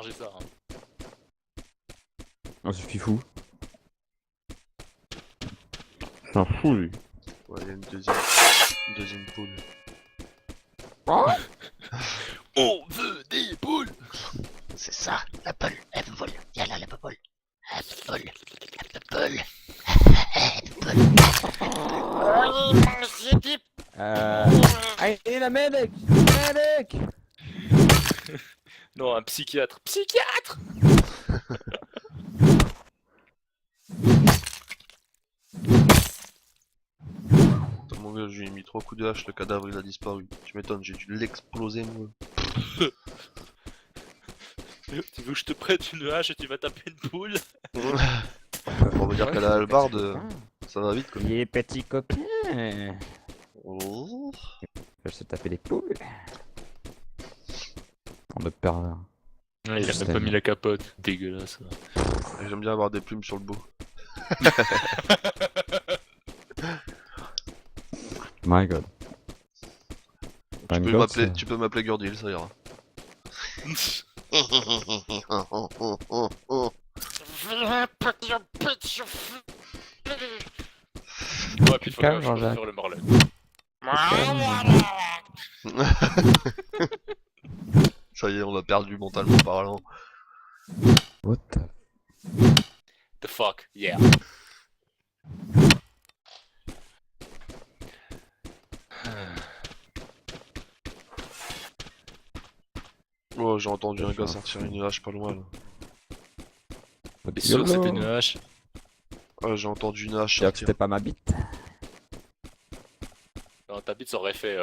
télécharger ça. Hein. Oh, c'est fifou. C'est un fou lui. Ouais, il y a une deuxième poule. On veut des poules. C'est ça, la poule, elle vole. Viens là, la poule. La poule, la poule. Allez la medic! Medic! Non, un psychiatre. Psychiatre. Putain, mon gars, je lui ai mis 3 coups de hache, le cadavre il a disparu. Tu m'étonnes, j'ai dû l'exploser moi. Tu veux que je te prête une hache et tu vas taper une poule? On va dire qu'à la hallebarde, ça va vite quoi. Les petits copains. Oh. Je se taper les poules. On de pervers. Ouais, il a même pas mis la capote. Dégueulasse. J'aime bien avoir des plumes sur le dos. My god. Tu peux m'appeler Gurdil, ça ira. Ouais, puis faut calme, que je Jean-Jacques. sur le morlaix. Ça y est, on l'a perdu mentalement parlant. What the... The fuck, yeah. Oh, j'ai entendu un gars sortir une hache pas loin là. T'es sûr que c'était une hache? Ouais, j'ai entendu une hache J'espère que sortir. c'était pas ma bite. Non, ta bite ça aurait fait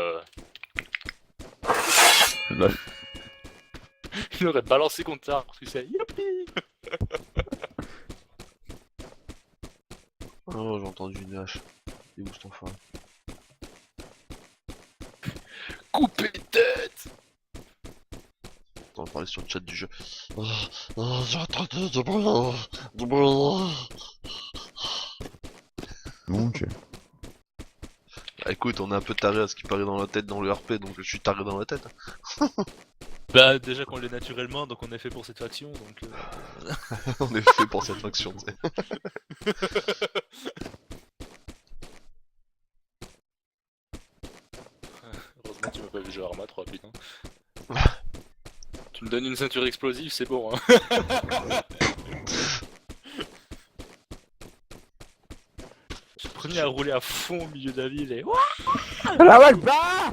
Lol. Il aurait balancé contre l'arbre, tu sais. Youpi. Oh, j'ai entendu une hache. Il est où cet enfant? Couper tête. On va parler sur le chat du jeu. J'ai entendu du bruit. Du bruit. Mon dieu. Ah, écoute, on est un peu taré à ce qui paraît dans la tête dans le RP, donc je suis taré dans la tête. Bah déjà qu'on l'est naturellement, donc on est fait pour cette faction, donc... On est fait pour cette faction, tu sais. Heureusement que tu m'as pas vu jouer Arma 3, putain. Tu me donnes une ceinture explosive, c'est bon, hein. Je prenais à rouler à fond au milieu de la ville et... La Wakbar!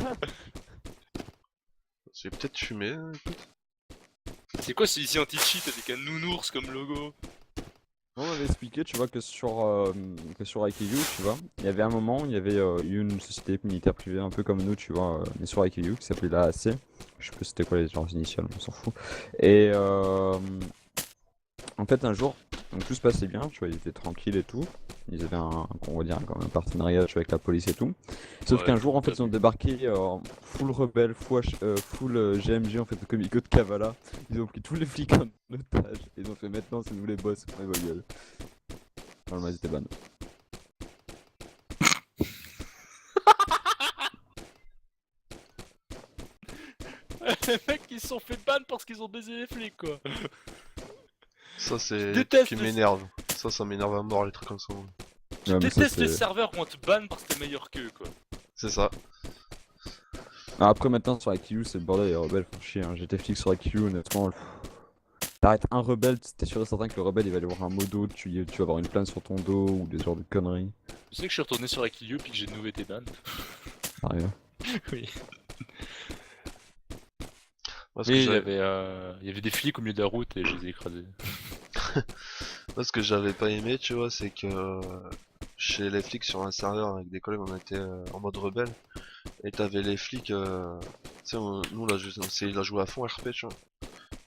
J'ai peut-être fumé, hein, écoute. C'est quoi ce ici anti-cheat avec un nounours comme logo? On m'avait expliqué, tu vois, que sur IKU, tu vois, il y avait un moment, il y avait eu une société militaire privée, un peu comme nous, tu vois, mais sur IKU, qui s'appelait la l'AAC. Je sais pas c'était quoi les genres initiales, on s'en fout. Et en fait, un jour, donc tout se passait bien, tu vois, ils étaient tranquilles et tout. Ils avaient on va dire, quand même un partenariat tu vois, avec la police et tout. Sauf Ouais, qu'un jour, en fait, tout à ils ont débarqué full rebelle, full GMG, en fait, le comico de Kavala. Ils ont pris tous les flics en otage. Et ils ont fait maintenant, c'est nous les boss, on vos gueules. Normalement, ils étaient ban. Les mecs ils se sont fait ban parce qu'ils ont baisé les flics quoi. Ça, c'est déteste ce qui les- m'énerve. Ça m'énerve à mort, les trucs comme ça. Je Ouais, mais ça, déteste les c'est- serveurs où on te ban parce que t'es meilleur qu'eux quoi. C'est ça. Ah, après, maintenant, sur IKU, c'est le bordel, les rebelles font chier. Hein. J'étais flic sur IKU, honnêtement. T'arrêtes un rebelle, t'es sûr et certain que le rebelle il va aller voir un modo, tu vas avoir une plainte sur ton dos ou des genres de conneries. Tu sais que je suis retourné sur Akilio puis que j'ai de nouveau été ban. Sérieux. Oui. Moi, ce Oui, que il y j'avais- avait des flics au milieu de la route et je les ai écrasés. Moi, ce que j'avais pas aimé, tu vois, c'est que chez les flics sur un serveur avec des collègues, on était en mode rebelle. Et t'avais les flics, tu sais, nous, on essayait de la jouer à fond RP, tu vois.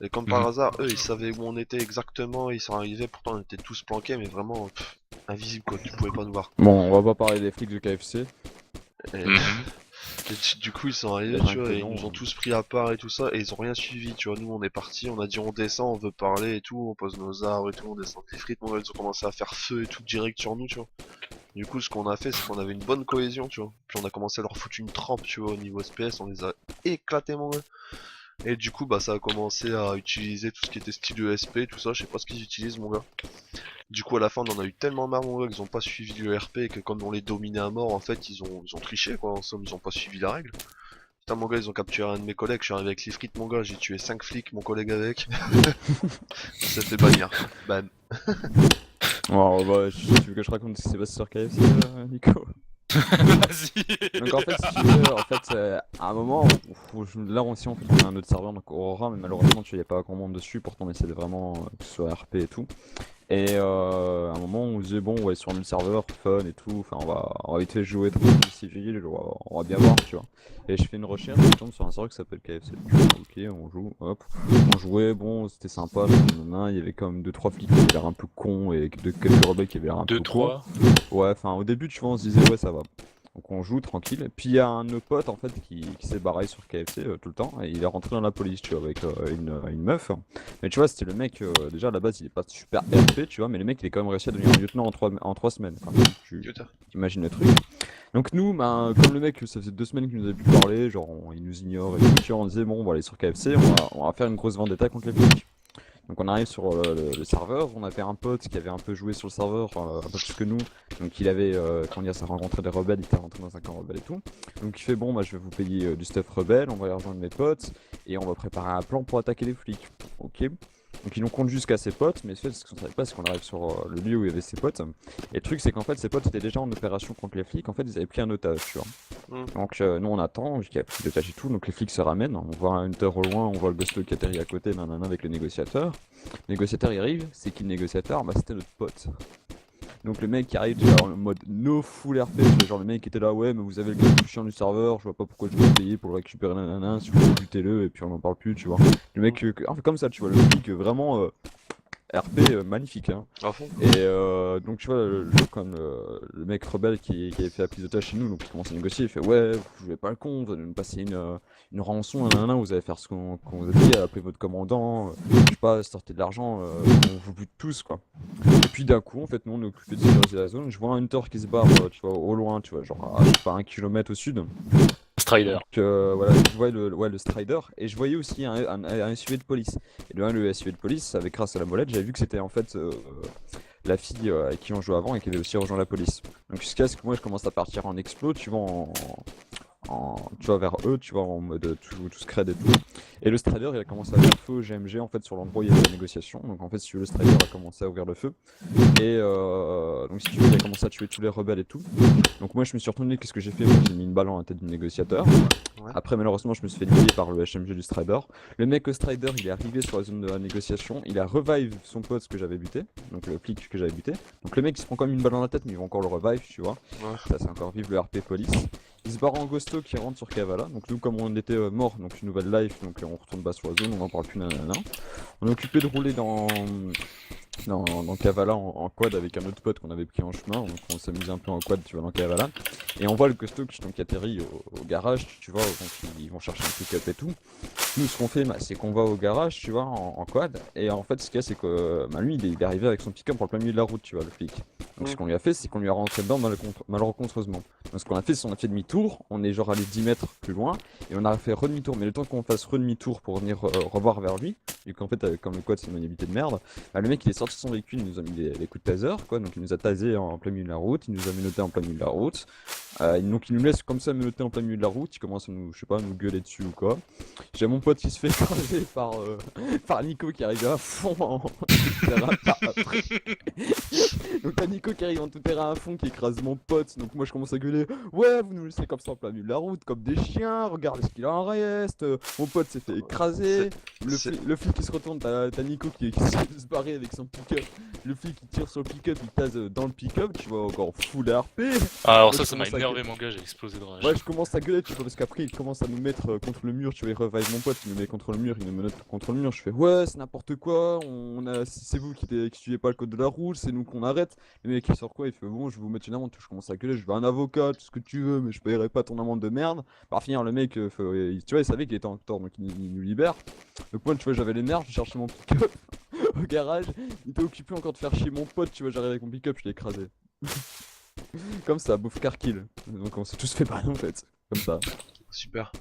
Et comme par Mhm. hasard, eux, ils savaient où on était exactement, ils sont arrivés, pourtant on était tous planqués, mais vraiment invisibles, quoi, tu pouvais pas nous voir. Bon, on va pas parler des flics de KFC. Et, Mhm. et du coup, ils sont arrivés, Rien tu vois, que et ils non, nous ont hein. tous pris à part et tout ça, et ils ont rien suivi, tu vois. Nous, on est partis, on a dit on descend, on veut parler et tout, on pose nos armes et tout, on descend des frites, mon gars, ils ont commencé à faire feu et tout direct sur nous, tu vois. Du coup, ce qu'on a fait, c'est qu'on avait une bonne cohésion, tu vois. Puis on a commencé à leur foutre une trempe, tu vois, au niveau SPS, on les a éclatés, mon gars. Et du coup, bah, ça a commencé à utiliser tout ce qui était style ESP, tout ça, je sais pas ce qu'ils utilisent, mon gars. Du coup, à la fin, on en a eu tellement marre, mon gars, qu'ils ont pas suivi le RP et que comme on les dominait à mort, en fait, ils ont triché, quoi. En somme, ils ont pas suivi la règle. Putain, mon gars, ils ont capturé un de mes collègues, je suis arrivé avec les frites, mon gars, j'ai tué 5 flics, mon collègue avec. On s'est fait bannir. Ban. Oh, bah, tu veux que je raconte ce qui s'est passé sur KFC, Nico? Vas-y. Donc en fait, si tu veux, en fait, à un moment, là aussi, on fait un autre serveur, donc Aurora, mais malheureusement, tu n'y pas grand monde dessus, pourtant on essaie de vraiment que ce soit RP et tout. Et à un moment, on se disait, bon, on va aller sur un autre serveur, fun et tout, enfin, on va vite fait jouer tranquille, civil, on va bien voir, tu vois. Et je fais une recherche, je tombe sur un serveur qui s'appelle KFC. Ok, on joue, hop. On jouait, bon, c'était sympa, il y avait quand même 2-3 flics qui avaient l'air un peu cons et quelques rebelles qui avaient l'air un peu cons. 2-3. Ouais, enfin, au début, tu vois, on se disait, ouais, ça va. Donc on joue tranquille. Et puis il y a un de nos potes en fait qui s'est barré sur KFC tout le temps et il est rentré dans la police, tu vois, avec une meuf. Mais tu vois, c'était le mec, déjà à la base il est pas super RP, tu vois, mais le mec il est quand même réussi à devenir un lieutenant en 3 semaines. Enfin, tu Putain. imagines le truc. Donc nous, ben, comme le mec, ça faisait 2 semaines qu'il nous avait plus parlé, genre il nous ignore et tout, tu vois, on disait bon, on va aller sur KFC, on va faire une grosse vendetta contre les flics. Donc on arrive sur le serveur, on avait un pote qui avait un peu joué sur le serveur, un peu plus que nous, donc il avait, quand il a rencontré des rebelles, il était rentré dans un camp rebelle et tout. Donc il fait bon, bah je vais vous payer du stuff rebelle, on va aller rejoindre mes potes, et on va préparer un plan pour attaquer les flics. Ok. Donc ils nous comptent jusqu'à ses potes, mais ce qu'on savait pas, c'est qu'on arrive sur le lieu où il y avait ses potes. Et le truc c'est qu'en fait ses potes étaient déjà en opération contre les flics, en fait ils avaient pris un otage, tu vois. Donc nous on attend, il y a plus d'otage et tout, donc les flics se ramènent, on voit un hunter au loin, on voit le ghosto qui atterrit à côté, nanana, avec le négociateur. Le négociateur il arrive, c'est qui le négociateur? Bah c'était notre pote. Donc le mec qui arrive déjà en mode no full RP, genre le mec qui était là, ouais mais vous avez le gars le plus chiant du serveur, je vois pas pourquoi je vais payer pour le récupérer, nanana, si vous voulez butez-le et puis on en parle plus, tu vois. Le mec, enfin, comme ça tu vois, le mec vraiment RP magnifique, hein. À fond. Et donc tu vois, comme le mec rebelle qui avait fait la prise d'otage chez nous, donc il commence à négocier, il fait ouais, vous jouez pas le con, vous allez nous passer une rançon, nanana, vous allez faire ce qu'on vous a dit, appelez votre commandant, je sais pas, sortez de l'argent, on vous bute tous quoi. Et puis d'un coup, en fait, nous on est occupé de sécuriser la zone, je vois un hunter qui se barre, tu vois, au loin, tu vois, genre à, je sais pas, 1 kilomètre au sud. Strider. Donc voilà, je voyais le Strider et je voyais aussi un SUV de police. Et le SUV de police, avec grâce à la molette, j'avais vu que c'était en fait la fille avec qui on jouait avant et qui avait aussi rejoint la police. Donc jusqu'à ce que moi je commence à partir en explo, tu vois, tu vois, vers eux, tu vois, en mode tout scred et tout. Et le Strider il a commencé à faire feu au GMG en fait sur l'endroit où il y avait la négociation. Donc en fait si tu veux, le Strider a commencé à ouvrir le feu. Et donc si tu veux, il a commencé à tuer tous les rebelles et tout. Donc moi je me suis retourné, qu'est-ce que j'ai fait? Moi j'ai mis une balle en la tête du négociateur. Ouais. Après malheureusement je me suis fait niquer par le HMG du Strider. Le mec au Strider il est arrivé sur la zone de la négociation, il a revive son pote que j'avais buté, donc le flic que j'avais buté. Donc le mec il se prend comme une balle dans la tête mais il va encore le revive, tu vois. Ouais. Ça c'est encore vive le RP police. Il se barre en ghosto qui rentre sur Kavala, donc nous comme on était mort, donc une nouvelle life, donc on retourne bas sur la zone, on en parle plus nanana. On est occupé de rouler dans Kavala en quad avec un autre pote qu'on avait pris en chemin, donc on s'amuse un peu en quad, tu vois, dans Kavala. Et on voit le costaud qui atterrit au garage, tu vois, donc ils vont chercher un pick-up et tout. Nous, ce qu'on fait, bah, c'est qu'on va au garage, tu vois, en quad, et en fait, ce qu'il y a, c'est que bah, lui, il est arrivé avec son pick-up en plein milieu de la route, tu vois, le flic. Donc, ce qu'on lui a fait, c'est qu'on lui a rentré dedans malencontreusement. Donc, ce qu'on a fait, c'est qu'on a fait demi-tour, on est genre allé 10 mètres plus loin, et on a fait redemi-tour. Mais le temps qu'on fasse redemi-tour pour venir revoir vers lui, vu qu'en fait, comme le quad, c'est une maniabilité de merde, bah, le mec, il est sorti de son véhicule, il nous a mis les coups de taser, quoi, donc il nous a tasé en plein milieu de la route, il nous a menotté en plein milieu de la route. Donc il nous laisse comme ça menotter en plein milieu de la route, il commence à nous, je sais pas, nous gueuler dessus ou quoi. J'ai mon pote qui se fait écraser par Nico qui arrive à fond en tout terrain après. Donc t'as Nico qui arrive en tout terrain à fond, qui écrase mon pote, donc moi je commence à gueuler, ouais vous nous laissez comme ça en plein milieu de la route, comme des chiens, regardez ce qu'il en reste, mon pote s'est fait écraser, le flic qui se retourne, t'as Nico qui se barrer avec son pick-up, le flic qui tire sur le pick-up, il tase dans le pick-up, tu vois, encore full RP. Ah, alors Moi, ça m'a je commence à énervé mon gars, j'ai explosé de rage. Ouais, je commence à gueuler, tu vois, parce qu'après il commence à nous mettre contre le mur, tu vois, il revive mon pote, il me met contre le mur, il me menotte contre le mur, je fais ouais, c'est n'importe quoi, c'est vous qui suivez pas le code de la route, c'est nous qu'on arrête. Le mec il sort quoi, il fait bon, je vais vous mettre une amende, je commence à gueuler, je veux un avocat, tout ce que tu veux, mais je paierai pas ton amende de merde. Par finir, le mec, tu vois, il savait qu'il était en tort, donc il nous libère. Donc moi, tu vois, j'avais les nerfs, je cherchais mon pick-up au garage, il était occupé encore de faire chier mon pote, tu vois, j'arrive avec mon pick-up, je l'ai écrasé. Comme ça, bouffe car kill. Donc on s'est tous fait balle en fait. Comme ça. Super.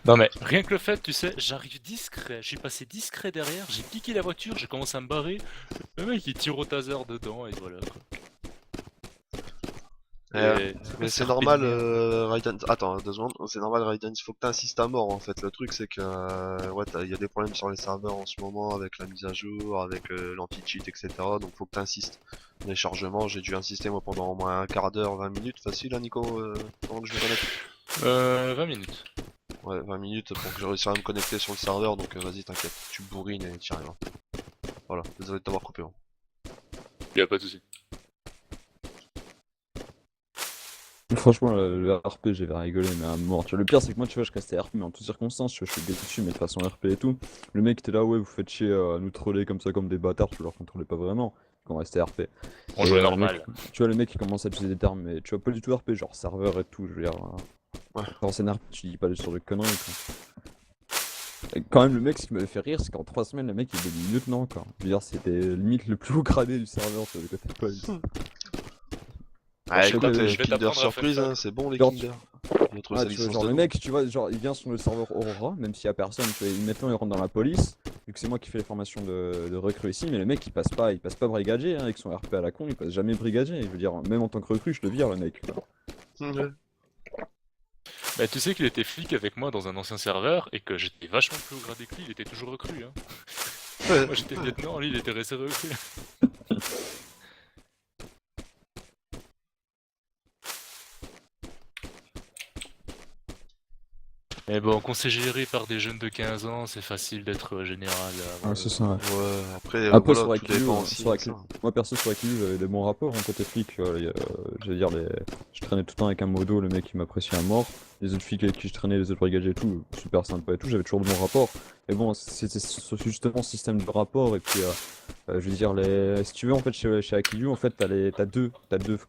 Non mais rien que le fait, tu sais, j'arrive discret, je suis passé discret derrière, j'ai piqué la voiture, j'ai commencé à me barrer, le mec il tire au taser dedans et voilà quoi. Mais c'est RP normal, de merde. Raiden. Attends, 2 secondes. C'est normal, Raiden. Il faut que t'insistes à mort en fait. Le truc, c'est que ouais, il y a des problèmes sur les serveurs en ce moment avec la mise à jour, avec l'anti-cheat, etc. Donc faut que t'insistes. Les chargements, j'ai dû insister moi pendant au moins un quart d'heure, 20 minutes facile, hein, Nico, avant que je me connecte. 20 minutes. Ouais, 20 minutes pour que je réussisse à me connecter sur le serveur. Donc vas-y, t'inquiète, tu bourrines et t'y arriveras. Voilà, désolé de t'avoir coupé. Hein. Y'a pas de soucis. Franchement, le RP, j'avais rigolé, mais à mort. Tu vois, le pire, c'est que moi, tu vois, je restais RP, mais en toutes circonstances, tu vois, je suis dessus, mais de façon RP et tout. Le mec était là, ouais, vous faites chier à nous troller comme ça, comme des bâtards, tu leur contrôlais pas vraiment, qu'on restait RP. On Et jouait le mec, normal. tu vois, le mec, il commence à utiliser des termes, mais tu vois, pas du tout RP, genre serveur et tout, je veux dire. Ouais. Quand c'est un RP, tu dis pas sur de conneries, quoi. Et quand même, le mec, ce qui m'avait fait rire, c'est qu'en 3 semaines, le mec, il est devenu lieutenant, quoi. Je veux dire, c'était limite le plus haut gradé du serveur, tu vois, le côté police. Ah, je sais écoute, pas, je vais Kinder t'apprendre à faire Surprise, ça. hein, c'est bon les Genre, Kinder. Il a trouvé Ah, sa tu vois, licence genre de le nom. mec, tu vois, genre il vient sur le serveur Aurora, même s'il y a personne, tu vois, maintenant il rentre dans la police, vu que c'est moi qui fais les formations de recrue ici, mais le mec il passe pas brigadier, hein, avec son RP à la con, il passe jamais brigadier, je veux dire, même en tant que recrue, je le vire le mec. Ouais. Bah tu sais qu'il était flic avec moi dans un ancien serveur et que j'étais vachement plus haut gradé que lui, il était toujours recru hein. Ouais. Moi j'étais lieutenant, lui il était resté recru. Mais bon, qu'on s'est géré par des jeunes de 15 ans, c'est facile d'être général. Ah, c'est ça, ouais. Ouais, après, Après voilà, sur tout Akilu, dépend aussi de ça. moi perso sur Akilu j'avais des bons rapports en côté flic, je veux dire, je traînais tout le temps avec un modo, le mec il m'appréciait à mort, les autres flics avec qui je traînais, les autres brigadiers et tout, super sympa et tout, j'avais toujours de bons rapports, mais bon, c'était justement ce système de rapport, et puis je veux dire, si tu veux, en fait, chez Akiyu, en fait, t'as deux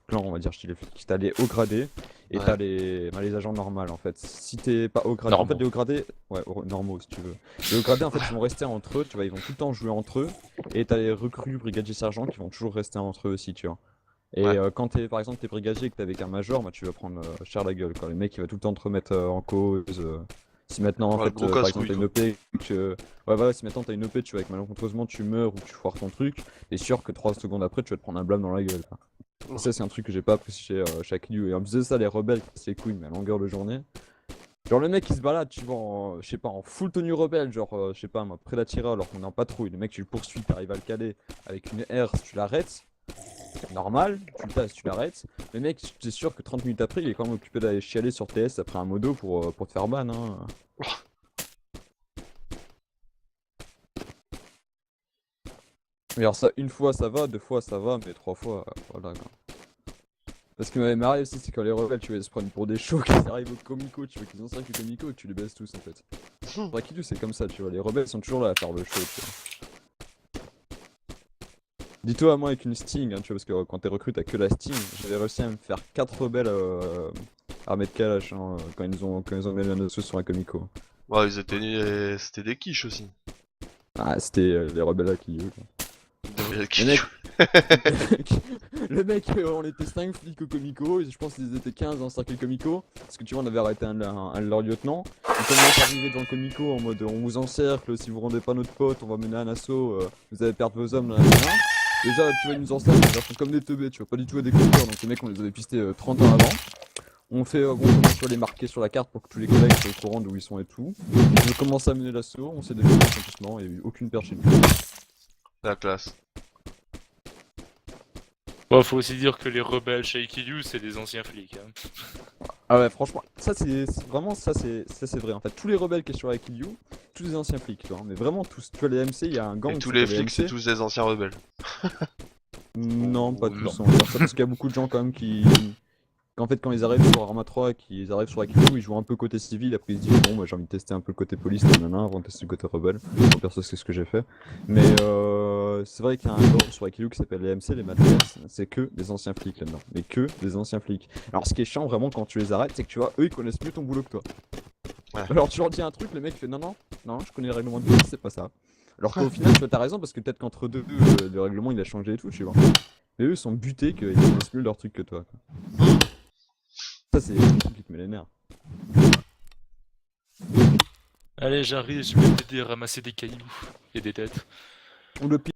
clans, on va dire, chez les flics. T'as les hauts gradés et Ouais. t'as les agents normaux, en fait. Si t'es pas haut gradé, en fait, Normaux. les hauts gradés, ouais, normaux, si tu veux. Les hauts gradés, en fait, ils vont rester entre eux, tu vois, ils vont tout le temps jouer entre eux. Et t'as les recrues, brigadiers, sergents qui vont toujours rester entre eux aussi, tu vois. Et Ouais. quand par exemple, t'es brigadier et que t'es avec un major, bah, tu vas prendre cher la gueule, quoi. Le mec, il va tout le temps te remettre en cause. Si maintenant, en Ouais, le fait, gros par exemple, casse-couille, t'as une quoi. OP, ouais, voilà, si maintenant t'as une OP, tu vois, que malencontreusement tu meurs ou que tu foires ton truc, t'es sûr que 3 secondes après, tu vas te prendre un blâme dans la gueule, quoi. Et ça, c'est un truc que j'ai pas apprécié chez Akiyu. Et en plus de ça, les rebelles, c'est couilles, mais à longueur de journée. Genre, le mec, il se balade, tu vois, je sais pas, en full tenue rebelle, genre, je sais pas, moi, près d'Atira, alors qu'on est en patrouille. Le mec, tu le poursuis, t'arrives à le caler avec une R, tu l'arrêtes. Normal, tu le tasses, tu l'arrêtes. Le mec, t'es sûr que 30 minutes après, il est quand même occupé d'aller chialer sur TS après un modo pour te faire ban, hein. Mais alors ça, une fois ça va, 2 fois ça va, mais 3 fois, voilà quoi. Parce que m'avait marré aussi, c'est quand les rebelles, tu vois, ils se prennent pour des shows, qu'ils arrivent au Comico, tu vois, qu'ils ont 5 Comico et que tu les baisses tous en fait. Rakidu, c'est comme ça, tu vois, les rebelles sont toujours là à faire le show, tu vois. Dis-toi, moi avec une Sting, hein, tu vois, parce que quand t'es recrue, t'as que la Sting, j'avais réussi à me faire 4 rebelles armés de Kalash hein, quand ils ont mis un assaut sur un Comico. Ouais, c'était des quiches aussi. Ah, c'était les rebelles à qui Des Le quiches. mec, le mec, on était 5 flics au Comico, et je pense qu'ils étaient 15 dans le cercle Comico, parce que tu vois, on avait arrêté un de leurs lieutenants. Ils commencent à arriver devant le Comico en mode on vous encercle, si vous rendez pas notre pote, on va mener un assaut, vous allez perdre vos hommes là, là, là. Déjà, tu vois, ils nous encerclent, ils sont comme des teubés, tu vois, pas du tout à des compteurs, donc les mecs, on les avait pistés 30 ans avant. On fait, bon, on commence à les marquer sur la carte pour que tous les collègues soient au courant d'où ils sont et tout. On commence à mener l'assaut, on s'est défendu complètement, il y a eu aucune perte chez nous. La classe. Bon, faut aussi dire que les rebelles chez Ikiyu, c'est des anciens flics. Hein. Ah ouais, franchement, ça vraiment ça c'est vrai. En fait, tous les rebelles qui sont sur Akiyu, tous les anciens flics, tu vois. Mais vraiment tous. Tu vois les MC, il y a un gang Et qui tous les s'appelle flics, c'est MC. tous des anciens rebelles. Non, pas Non. tous. On va dire ça parce qu'il y a beaucoup de gens quand même qui. En fait, quand ils arrivent sur Arma 3 et qu'ils arrivent sur Akiyu, ils jouent un peu côté civil. Après, ils se disent bon, moi j'ai envie de tester un peu le côté police, nanana, avant de tester le côté rebelle. Moi, perso, c'est ce que j'ai fait. Mais c'est vrai qu'il y a un gang sur Akiyu qui s'appelle les MC, les Madness. C'est que des anciens flics là-dedans. Mais que des anciens flics. Alors, ce qui est chiant vraiment quand tu les arrêtes, c'est que tu vois, eux ils connaissent mieux ton boulot que toi. Ouais. Alors tu leur dis un truc, le mec fait non, non, non, je connais le règlement de police, c'est pas ça. Alors qu'au final, tu vois, t'as raison parce que peut-être qu'entre deux, le règlement il a changé et tout, tu vois. Mais eux ils sont butés qu'ils connaissent mieux leur truc que toi. Quoi. Ça, c'est un truc qui te met les nerfs. Allez, j'arrive, je vais t'aider à ramasser des cailloux et des têtes. Ou le pire.